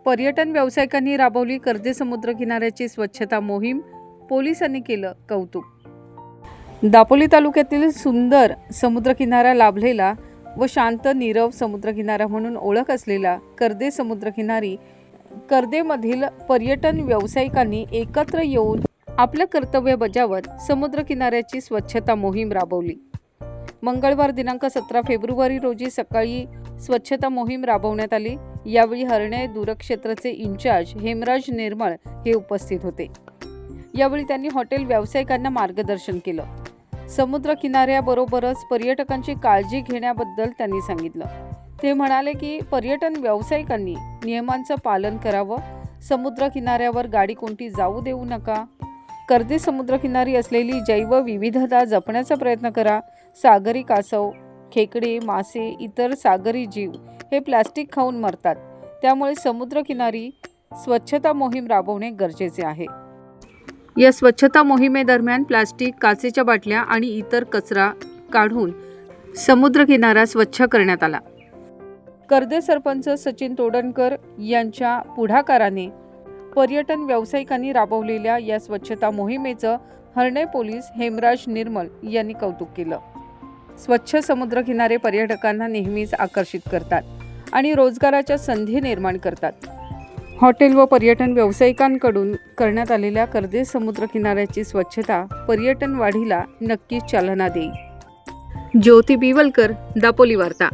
पर्यटन व्यावसायिकांनी राबवली कर्जे समुद्र किनाऱ्याची स्वच्छता मोहीम, पोलिसांनी केलं कौतुक। दापोली तालुक्यातील सुंदर समुद्रकिनारा लाभलेला व शांत नीरव समुद्रकिनारा म्हणून ओळख असलेला कर्जे समुद्रकिनारी कर्जेमधील पर्यटन व्यावसायिकांनी एकत्र येऊन आपलं कर्तव्य बजावत समुद्रकिनाऱ्याची स्वच्छता मोहीम राबवली। मंगळवार दिनांक 17 फेब्रुवारी रोजी सकाळी स्वच्छता मोहीम राबवण्यात आली। यावेळी हर्णे दूरक्षेत्राचे इंचार्ज हेमराज निर्मळ हे उपस्थित होते। यावेळी त्यांनी हॉटेल व्यावसायिकांना मार्गदर्शन केलं। समुद्र किनाऱ्याबरोबरच पर्यटकांची काळजी घेण्याबद्दल त्यांनी सांगितलं। ते म्हणाले की पर्यटन व्यावसायिकांनी नियमांचं पालन करावं, समुद्र किनाऱ्यावर गाडी कोणती जाऊ देऊ नका, कर्जे समुद्रकिनारी असलेली जैवविविधता जपण्याचा प्रयत्न करा। सागरी कासव, खेकडे, मासे, इतर सागरी जीव हे प्लास्टिक खाऊन मरतात, त्यामुळे समुद्रकिनारी स्वच्छता मोहीम राबवणे गरजेचे आहे। या स्वच्छता मोहिमेदरम्यान प्लास्टिक, काचेच्या बाटल्या आणि इतर कचरा काढून समुद्रकिनारा स्वच्छ करण्यात आला। कर्जे सरपंच सचिन तोडणकर यांच्या पुढाकाराने पर्यटन व्यावसायिकांनी राबवलेल्या या स्वच्छता मोहिमेचं हर्णे पोलीस हेमराज निर्मळ यांनी कौतुक केलं। स्वच्छ समुद्रकिनारे पर्यटकांना नेहमीच आकर्षित करतात आणि रोजगाराच्या संधी निर्माण करतात। हॉटेल व पर्यटन व्यावसायिकांकडून करण्यात आलेल्या कर्जे समुद्रकिनाऱ्याची स्वच्छता पर्यटन वाढीला नक्कीच चालना देईल। ज्योती बिवलकर, दापोली वार्ता।